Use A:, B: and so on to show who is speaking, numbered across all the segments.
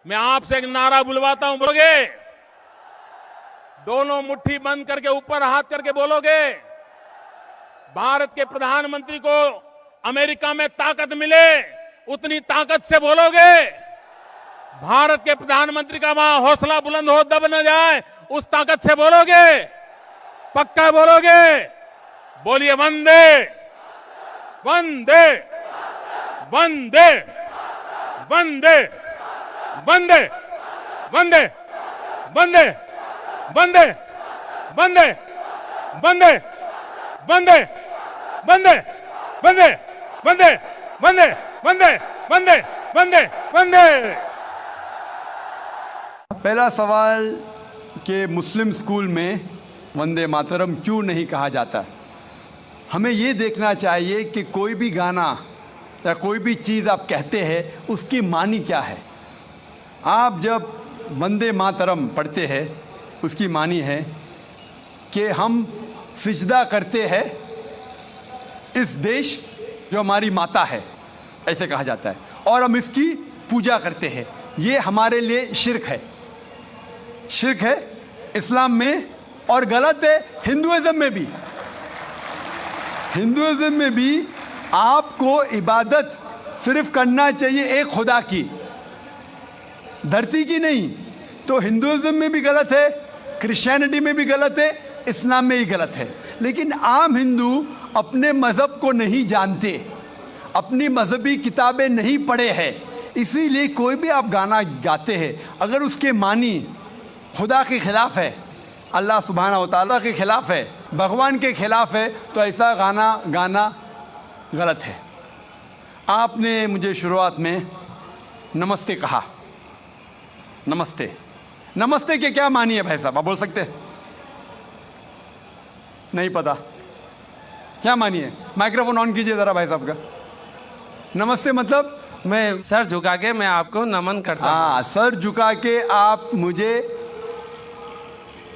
A: मैं आपसे एक नारा बुलवाता हूं, बोलोगे? दोनों मुट्ठी बंद करके ऊपर हाथ करके बोलोगे? भारत के प्रधानमंत्री को अमेरिका में ताकत मिले उतनी ताकत से बोलोगे? भारत के प्रधानमंत्री का वहां हौसला बुलंद हो, दब न जाए, उस ताकत से बोलोगे? पक्का बोलोगे? बोलिए वंदे वंदे वंदे वंदे वंदे वंदे वंदे वंदे वंदे वंदे वंदे वंदे वंदे वंदे वंदे वंदे वंदे वंदे वंदे।
B: पहला सवाल कि मुस्लिम स्कूल में वंदे मातरम क्यों नहीं कहा जाता। हमें ये देखना चाहिए कि कोई भी गाना या कोई भी चीज़ आप कहते हैं उसकी मानी क्या है। आप जब वंदे मातरम पढ़ते हैं उसकी मानी है कि हम सिजदा करते हैं इस देश जो हमारी माता है, ऐसे कहा जाता है, और हम इसकी पूजा करते हैं। ये हमारे लिए शिर्क है, शिर्क है इस्लाम में, और गलत है हिंदुइज्म में भी। हिंदुइज्म में भी आपको इबादत सिर्फ करना चाहिए एक खुदा की, धरती की नहीं। तो हिंदुइज्म में भी गलत है, क्रिश्चियनिटी में भी गलत है, इस्लाम में ही गलत है। लेकिन आम हिंदू अपने मज़हब को नहीं जानते, अपनी मजहबी किताबें नहीं पढ़े हैं, इसीलिए कोई भी आप गाना गाते हैं अगर उसके मानी खुदा के खिलाफ है, अल्लाह सुब्हानहू व तआला के खिलाफ है, भगवान के खिलाफ है, तो ऐसा गाना गाना गलत है। आपने मुझे शुरुआत में नमस्ते कहा। नमस्ते, नमस्ते के क्या मानी है भाई साहब, आप बोल सकते हैं? नहीं पता क्या मानी है? माइक्रोफोन ऑन कीजिए ज़रा भाई साहब का। नमस्ते मतलब
C: मैं सर झुका के मैं आपको नमन करता हूँ।
B: हाँ, सर झुका के आप मुझे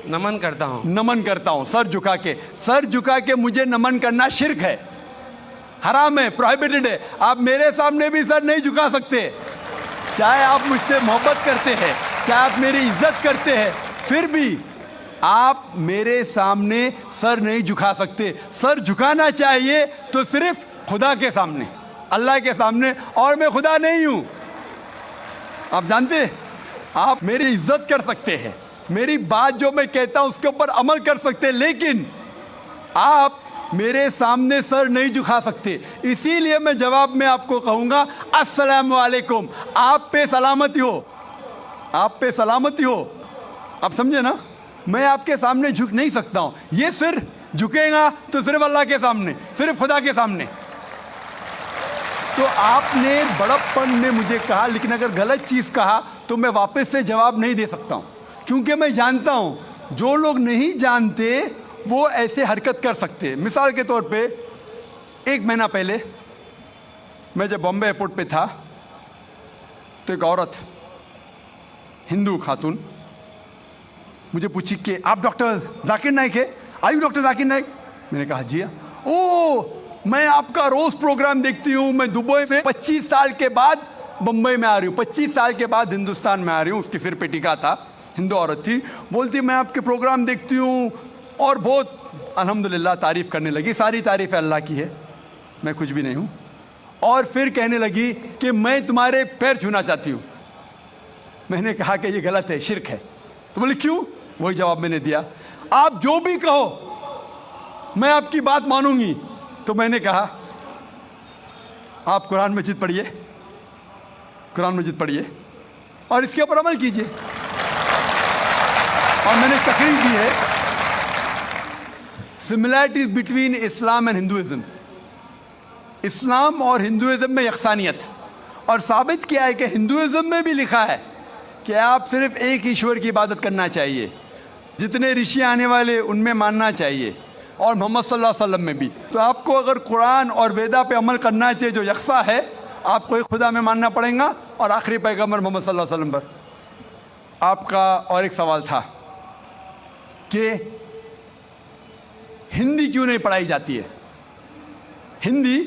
C: नमन करता हूँ।
B: नमन करता हूँ, सर झुका के। सर झुका के मुझे नमन करना शिर्क है, हराम है, प्रोहिबिटेड है। आप मेरे सामने भी सर नहीं झुका सकते, चाहे आप मुझसे मोहब्बत करते हैं, चाहे आप मेरी इज्जत करते हैं, फिर भी आप मेरे सामने सर नहीं झुका सकते। सर झुकाना चाहिए तो सिर्फ खुदा के सामने, अल्लाह के सामने, और मैं खुदा नहीं हूं। आप जानते हैं, आप मेरी इज्जत कर सकते हैं, मेरी बात जो मैं कहता हूं उसके ऊपर अमल कर सकते हैं, लेकिन आप मेरे सामने सर नहीं झुका सकते। इसीलिए मैं जवाब में आपको कहूंगा अस्सलामु अलैकुम, आप पे सलामती हो, आप पे सलामती हो। आप समझे ना? मैं आपके सामने झुक नहीं सकता हूं। ये सिर झुकेगा तो सिर्फ अल्लाह के सामने, सिर्फ खुदा के सामने। तो आपने बड़प्पन में मुझे कहा, लेकिन अगर गलत चीज़ कहा तो मैं वापस से जवाब नहीं दे सकता हूं, क्योंकि मैं जानता हूं जो लोग नहीं जानते वो ऐसे हरकत कर सकते हैं। मिसाल के तौर पे 1 महीना पहले मैं जब बॉम्बे एयरपोर्ट पे था तो एक औरत, हिंदू खातून, मुझे पूछी कि आप डॉक्टर जाकिर नाइक है? Are you doctor Zakir Naik? मैंने कहा जी हाँ। ओ, मैं आपका रोज प्रोग्राम देखती हूँ, मैं दुबई से 25 साल के बाद बम्बई में आ रही हूँ, 25 साल के बाद हिंदुस्तान में आ रही हूँ। उसके सिर पे टीका था, हिंदू औरत थी, बोलती मैं आपके प्रोग्राम देखती हूँ और बहुत अल्हम्दुलिल्लाह तारीफ़ करने लगी। सारी तारीफ़ अल्लाह की है, मैं कुछ भी नहीं हूँ। और फिर कहने लगी कि मैं तुम्हारे पैर छूना चाहती हूँ। मैंने कहा कि ये गलत है, शिर्क है। तो बोले क्यों? वही जवाब मैंने दिया, आप जो भी कहो मैं आपकी बात मानूंगी। तो मैंने कहा आप कुरान मजीद पढ़िए, कुरान मजीद पढ़िए और इसके ऊपर अमल कीजिए। और मैंने तकरीर की है similarities between Islam and Hinduism, इस्लाम और हिंदुइज्म में यकसानियत, और साबित किया है कि हिंदुइज्म में भी लिखा है कि आप सिर्फ एक ईश्वर की इबादत करना चाहिए, जितने ऋषि आने वाले उनमें मानना चाहिए, और मोहम्मद सल्लल्लाहु अलैहि वसल्लम में भी। तो आपको अगर कुरान और वेदा पे अमल करना चाहिए जो यकसा है, आपको एक खुदा में मानना पड़ेगा और आखिरी पैगंबर मोहम्मद सल्लल्लाहु अलैहि वसल्लम पर। आपका और एक सवाल था कि हिंदी क्यों नहीं पढ़ाई जाती है। हिंदी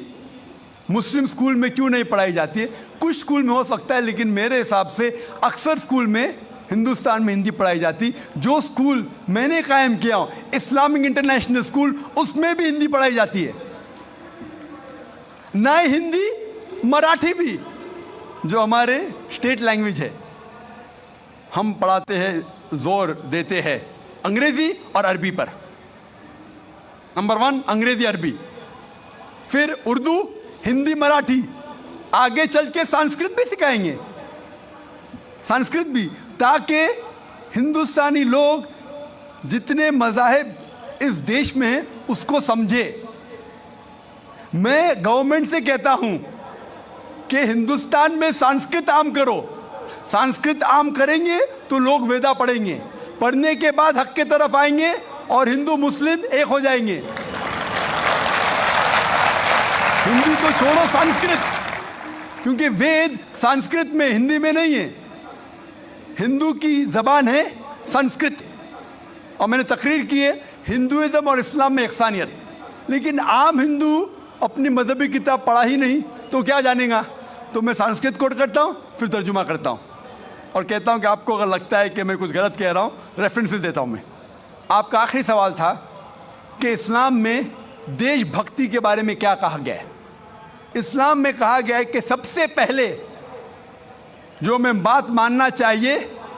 B: मुस्लिम स्कूल में क्यों नहीं पढ़ाई जाती है? कुछ स्कूल में हो सकता है, लेकिन मेरे हिसाब से अक्सर स्कूल में हिंदुस्तान में हिंदी पढ़ाई जाती। जो स्कूल मैंने कायम किया हूँ, इस्लामिक इंटरनेशनल स्कूल, उसमें भी हिंदी पढ़ाई जाती है। ना हिंदी, मराठी भी, जो हमारे स्टेट लैंग्वेज है, हम पढ़ाते हैं, जोर देते हैं अंग्रेजी और अरबी पर। नंबर 1 अंग्रेजी अरबी, फिर उर्दू, हिंदी, मराठी, आगे चल के संस्कृत भी सिखाएंगे, संस्कृत भी, ताकि हिंदुस्तानी लोग जितने मज़ाहिब इस देश में हैं उसको समझे। मैं गवर्नमेंट से कहता हूं कि हिंदुस्तान में संस्कृत आम करो। संस्कृत आम करेंगे तो लोग वेदा पढ़ेंगे, पढ़ने के बाद हक के तरफ आएंगे और हिंदू मुस्लिम एक हो जाएंगे। हिंदी को छोड़ो, संस्कृत, क्योंकि वेद संस्कृत में, हिंदी में नहीं है। हिंदू की जबान है संस्कृत, और मैंने तकरीर की है हिंदुइज्म और इस्लाम में यकसानियत। लेकिन आम हिंदू अपनी मजहबी किताब पढ़ा ही नहीं तो क्या जानेगा? तो मैं संस्कृत कोट करता हूँ, फिर तर्जुमा करता हूँ और कहता हूँ कि आपको अगर लगता है कि मैं कुछ गलत कह रहा हूँ, रेफरेंसेस देता हूँ मैं। आपका आखिरी सवाल था कि इस्लाम में देशभक्ति के बारे में क्या कहा गया है। इस्लाम में कहा गया है कि सबसे पहले जो हमें बात मानना चाहिए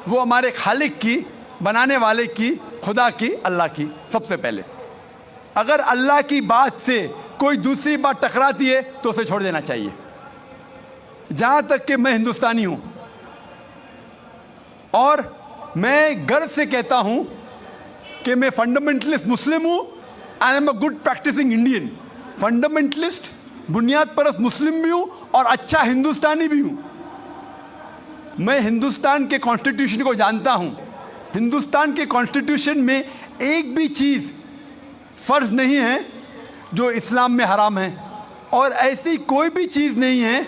B: वो हमारे खालिक की, बनाने वाले की, खुदा की, अल्लाह की, सबसे पहले। अगर अल्लाह की बात से कोई दूसरी बात टकराती है तो उसे छोड़ देना चाहिए। जहां तक कि मैं हिंदुस्तानी हूं और मैं गर्व से कहता हूं कि मैं फंडामेंटलिस्ट मुस्लिम हूं, I am a good practicing Indian. Fundamentalist, बुनियाद परस्त मुस्लिम भी हूं और अच्छा हिंदुस्तानी भी हूं। मैं हिंदुस्तान के कॉन्स्टिट्यूशन को जानता हूं। हिंदुस्तान के कॉन्स्टिट्यूशन में एक भी चीज फर्ज नहीं है जो इस्लाम में हराम है, और ऐसी कोई भी चीज नहीं है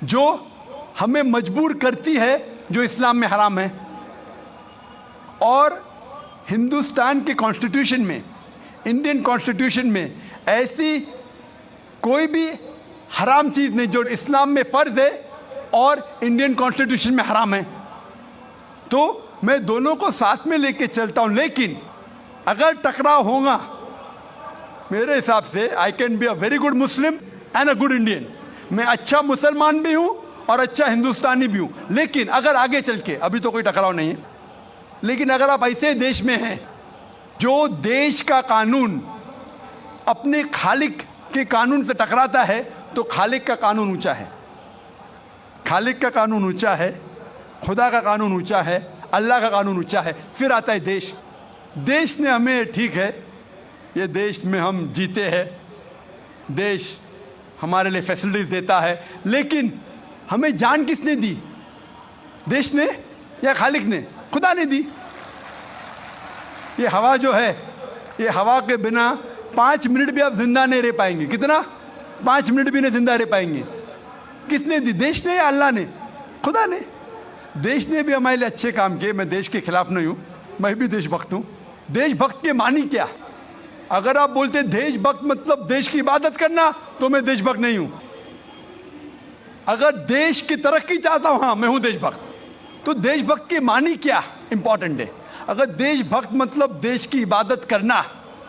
B: जो हमें मजबूर करती है जो इस्लाम में हराम है। और हिंदुस्तान के कॉन्स्टिट्यूशन में, इंडियन कॉन्स्टिट्यूशन में ऐसी कोई भी हराम चीज नहीं जो इस्लाम में फर्ज है और इंडियन कॉन्स्टिट्यूशन में हराम है। तो मैं दोनों को साथ में लेके चलता हूं। लेकिन अगर टकराव होगा, मेरे हिसाब से I can be a very good Muslim and a good Indian. मैं अच्छा मुसलमान भी हूं और अच्छा हिंदुस्तानी भी हूं। लेकिन अगर आगे चल के, अभी तो कोई टकराव नहीं है, लेकिन अगर आप ऐसे देश में हैं जो देश का कानून अपने खालिक के कानून से टकराता है, तो खालिक का कानून ऊंचा है, खालिक का कानून ऊंचा है, खुदा का कानून ऊंचा है, अल्लाह का कानून ऊंचा है। फिर आता है देश। देश ने हमें, ठीक है, ये देश में हम जीते हैं, देश हमारे लिए फैसिलिटीज देता है, लेकिन हमें जान किसने दी? देश ने या खालिक ने? खुदा ने दी। ये हवा जो है, ये हवा के बिना 5 मिनट भी आप जिंदा नहीं रह पाएंगे। कितना? 5 मिनट भी नहीं जिंदा रह पाएंगे। किसने दी? देश ने या अल्लाह ने? खुदा ने। देश ने भी हमारे लिए अच्छे काम किए। मैं देश के खिलाफ नहीं हूँ, मैं भी देशभक्त हूँ। देशभक्त के मानी क्या? अगर आप बोलते देशभक्त मतलब देश की इबादत करना, तो मैं देशभक्त नहीं हूँ। अगर देश की तरक्की चाहता हूँ, हाँ मैं हूँ देशभक्त। तो देशभक्त के मानी क्या इंपॉर्टेंट है। अगर देशभक्त मतलब देश की इबादत करना,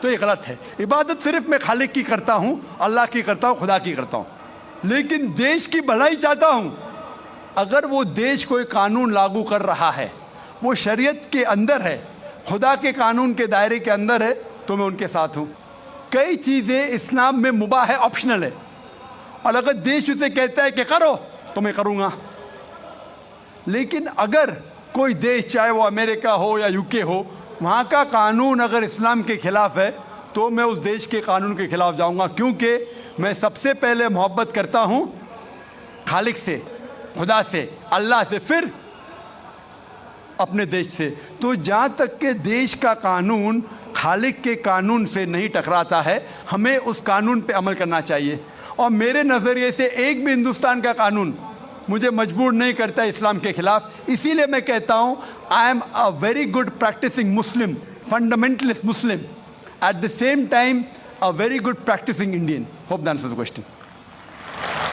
B: तो ये गलत है। इबादत सिर्फ मैं खालिक की करता हूँ, अल्लाह की करता हूँ, खुदा की करता हूँ। लेकिन देश की भलाई चाहता हूँ। अगर वो देश कोई कानून लागू कर रहा है, वो शरीयत के अंदर है, खुदा के कानून के दायरे के अंदर है, तो मैं उनके साथ हूँ। कई चीज़ें इस्लाम में मुबाह है, ऑप्शनल है, और अगर देश उसे कहता है कि करो, तो मैं करूँगा। लेकिन अगर कोई देश, चाहे वो अमेरिका हो या यूके हो, वहाँ का कानून अगर इस्लाम के खिलाफ है, तो मैं उस देश के कानून के खिलाफ जाऊँगा। क्योंकि मैं सबसे पहले मोहब्बत करता हूँ खालिक से, खुदा से, अल्लाह से, फिर अपने देश से। तो जहाँ तक के देश का कानून खालिक के कानून से नहीं टकराता है, हमें उस कानून पे अमल करना चाहिए। और मेरे नज़रिए से एक भी हिंदुस्तान का कानून मुझे मजबूर नहीं करता इस्लाम के खिलाफ। इसीलिए मैं कहता हूँ I am a very good practicing Muslim, fundamentalist Muslim. At the same time a very good practicing Indian. Hope that answers the question.